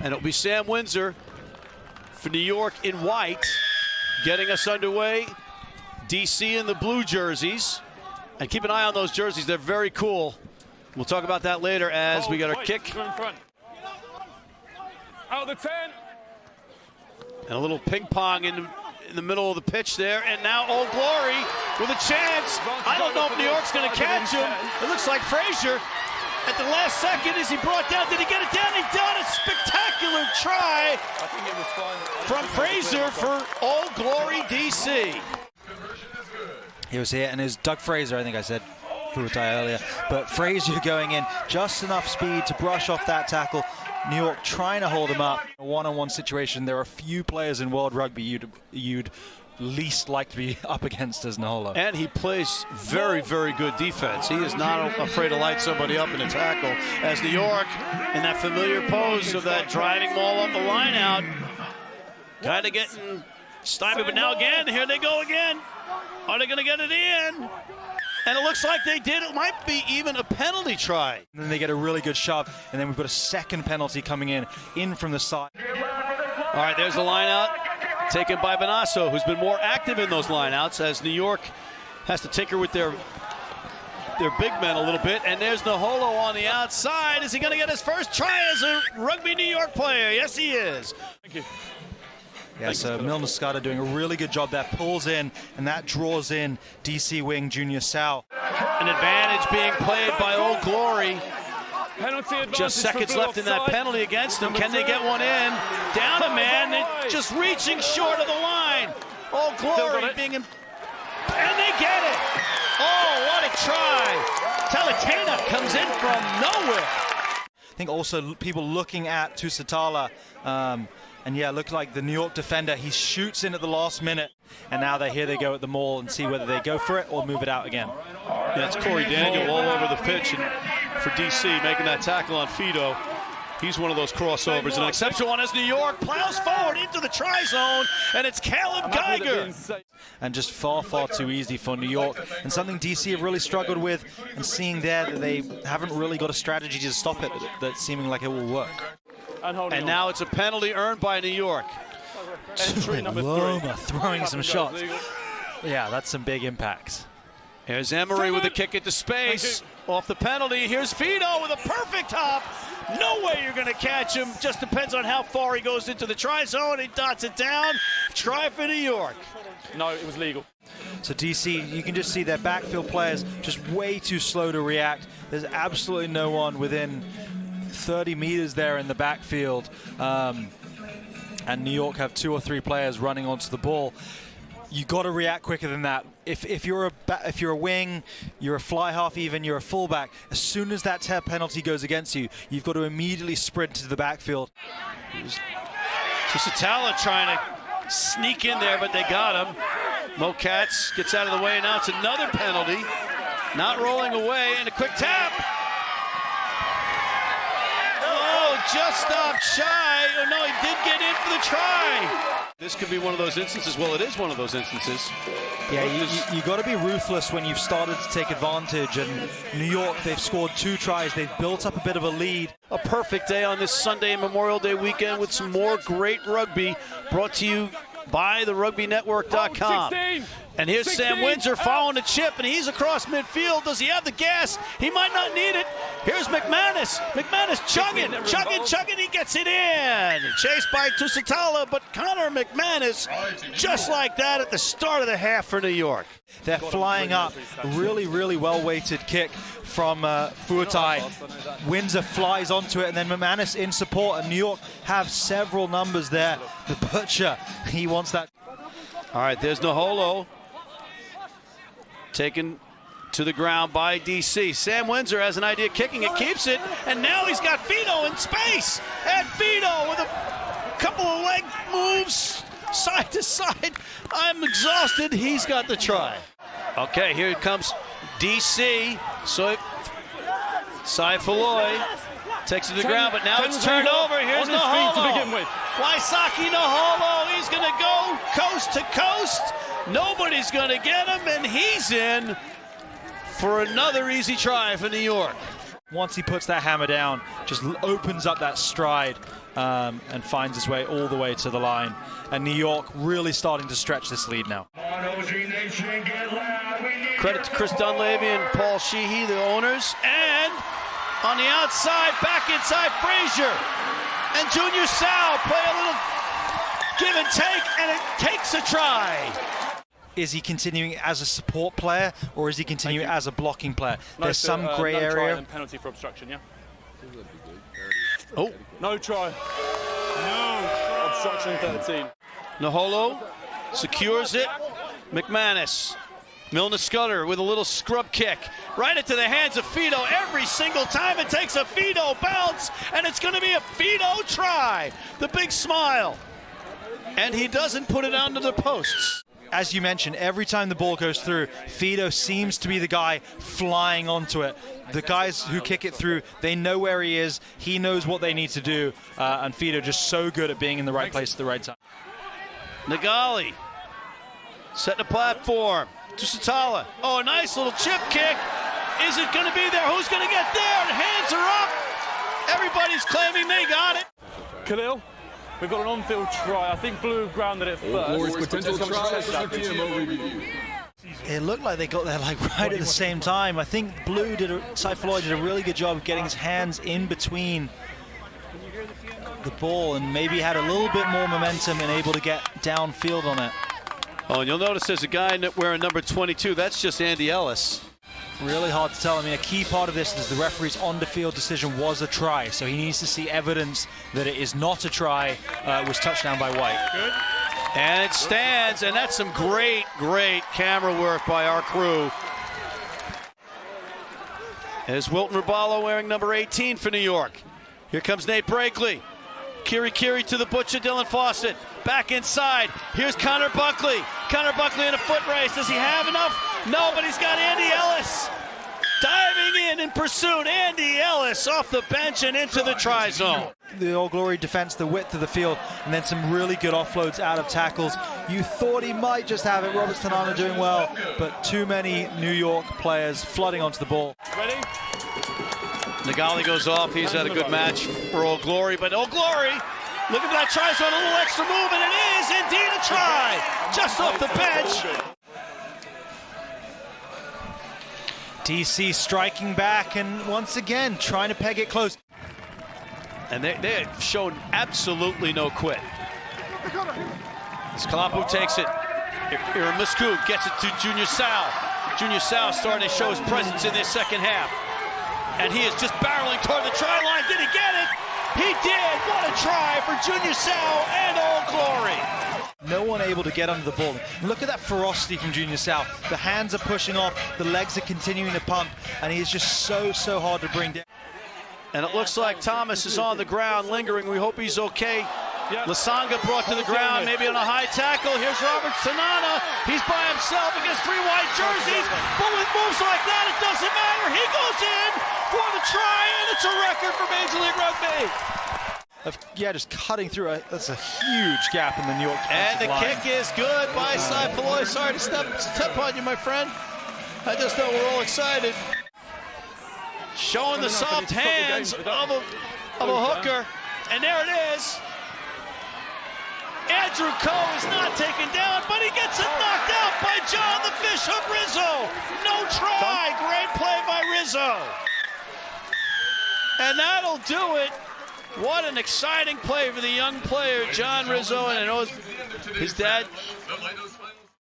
And it'll be Sam Windsor for New York in white, getting us underway. DC in the blue jerseys. And keep an eye on those jerseys, they're very cool. We'll talk about that later as we got our kick. Out the 10. And a little ping pong in the middle of the pitch there. And now Old Glory with a chance. I don't know if New York's going to catch him. It looks like Frazier at the last second is he brought down. Did he get it down? He done a spectacular try from Frazier for Old Glory DC. He was here, and it was Doug Fraser, I think I said Furutai earlier, but Frazier going in, just enough speed to brush off that tackle. New York trying to hold him up. A one-on-one situation, there are a few players in World Rugby you'd least like to be up against as Naholo. And he plays very, very good defense. He is not afraid to light somebody up in a tackle. As New York, in that familiar pose of that driving ball up the line out, kind of getting stymied, but now again, here they go again. Are they going to get it in? And it looks like they did. It might be even a penalty try. And then they get a really good shove, and then we've got a second penalty coming in from the side. All right, there's the line out taken by Bonasso, who's been more active in those lineouts as New York has to tinker with their big men a little bit. And there's Naholo on the outside. Is he going to get his first try as a Rugby New York player? Yes, he is. Thank you. Yeah, so Milner Scudder doing a really good job there. Pulls in, and that draws in DC wing Junior Sal. An advantage being played by Old Glory. Just seconds left in that penalty against them. Can they get one in? Down a man, just reaching short of the line. Old Glory being in, and they get it. Oh, what a try. Talatena comes in from nowhere. I think also people looking at Tusitala, and yeah, look like the New York defender, he shoots in at the last minute, and now here they go at the maul and see whether they go for it or move it out again. Yeah, it's Corey Daniel all over the pitch and for DC, making that tackle on Fido. He's one of those crossovers. An exceptional one as New York plows forward into the try zone, and it's Caleb Geiger. And just far, far too easy for New York, and something DC have really struggled with, and seeing there that they haven't really got a strategy to stop it that's seeming like it will work. And now it's a penalty earned by New York. Loma throwing some shots. Yeah, that's some big impacts. Here's Emery with a kick into space. Off the penalty, here's Fido with a perfect hop. No way you're going to catch him. Just depends on how far he goes into the try zone. He dots it down. Try for New York. No, it was legal. So DC, you can just see their backfield players just way too slow to react. There's absolutely no one within 30 meters there in the backfield, and New York have 2 or 3 players running onto the ball. You got to react quicker than that. If you're a wing, you're a fly half, even you're a fullback. As soon as that penalty goes against you, you've got to immediately sprint to the backfield. Tusitala trying to sneak in there, but they got him. Mo Katz gets out of the way, and now it's another penalty. Not rolling away, and a quick tap. Just off shy. Oh no, he did get in for the try. This could be one of those instances. Well, it is one of those instances. Yeah, you got to be ruthless when you've started to take advantage. And New York, they've scored 2 tries. They've built up a bit of a lead. A perfect day on this Sunday Memorial Day weekend with some more great rugby brought to you by the RugbyNetwork.com. And here's 16, Sam Windsor following the chip, and he's across midfield. Does he have the gas? He might not need it. Here's McManus. McManus chugging. He gets it in. Chased by Tusitala, but Connor McManus, just like that at the start of the half for New York. They're flying up. Really, really well-weighted kick from Furutai. Windsor flies onto it, and then McManus in support, and New York have several numbers there. The Butcher, he wants that. All right, there's Naholo. Taken to the ground by DC. Sam Windsor has an idea kicking it, keeps it, and now he's got Fido in space. And Fido with a couple of leg moves, side to side. I'm exhausted. He's got the try. Okay, here comes DC. So Saifaloy takes it to the ground, but now it's turned over. Here's Naholo. Waisake Naholo. He's going to go coast to coast. Nobody's going to get him, and he's in for another easy try for New York. Once he puts that hammer down, just opens up that stride. and finds his way all the way to the line. And New York really starting to stretch this lead now. Credit to Chris Dunleavy and Paul Sheehy, the owners. And on the outside, back inside, Frazier. And Junior Sal play a little give and take, and it takes a try. Is he continuing as a support player, or is he continuing as a blocking player? There's some grey no area. Try and penalty for obstruction, yeah? Oh. No try. No. Obstruction 13. Naholo secures it. McManus. Milner Scudder with a little scrub kick right into the hands of Fido. Every single time it takes a Fido bounce, and it's going to be a Fido try. The big smile. And he doesn't put it onto the posts. As you mentioned, every time the ball goes through, Fido seems to be the guy flying onto it. The guys who kick it through, they know where he is. He knows what they need to do. And Fido just so good at being in the right place at the right time. Nagali setting a platform to Satala. Oh, a nice little chip kick. Is it going to be there? Who's going to get there? The hands are up. Everybody's claiming they got it. Khalil, we've got an on-field try. I think Blue grounded it first. It looked like they got there right at the same time. I think Blue Cy Floyd did a really good job of getting his hands in between the ball and maybe had a little bit more momentum and able to get downfield on it. Oh, and you'll notice there's a guy wearing number 22. That's just Andy Ellis. Really hard to tell. I mean, a key part of this is the referee's on-the-field decision was a try, so he needs to see evidence that it is not a try. Was touchdown by White. Good. And it stands, and that's some great, great camera work by our crew. As Wilton Raballo wearing number 18 for New York. Here comes Nate Brakely. Kiri to the butcher, Dylan Fawcett. Back inside. Here's Connor Buckley. Connor Buckley in a foot race. Does he have enough? No, but he's got Andy Ellis. Diving in pursuit. Andy Ellis off the bench and into the try zone. The All Glory defense, the width of the field, and then some really good offloads out of tackles. You thought he might just have it. Robert Tanana doing well, but too many New York players flooding onto the ball. Ready? Nagali goes off. He's had a good match for All Glory, but All Glory, look at that try zone, a little extra move, and it is indeed a try, just off the bench. DC striking back and once again trying to peg it close. And they have shown absolutely no quit. As Kalapu takes it, Iramusku gets it to Junior Sal. Junior Sal starting to show his presence in this second half. And he is just barreling toward the try line. Did he get it? He did. What a try for Junior Sal and All Glory. No one able to get under the ball. Look at that ferocity from Junior Sal. The hands are pushing off, the legs are continuing to pump, and he is just so hard to bring down. And it looks like Thomas is on the ground, lingering. We hope he's okay. Lasanga brought to the ground, maybe on a high tackle. Here's Robert Tanana. He's by himself against three white jerseys. But with moves like that, it doesn't matter. He goes in for the try, and it's a record for Major League Rugby. Yeah, just cutting through. That's a huge gap in the New York And the line. kick is good by Cy Floyd. Sorry to step on you, my friend. I just know we're all excited. Showing the soft hands of a hooker. And there it is. Andrew Coe is not taken down, but he gets it knocked out by John the Fish Hook Rizzo. No try. Great play by Rizzo. And that'll do it. What an exciting play for the young player, John Rizzo, and I know his dad.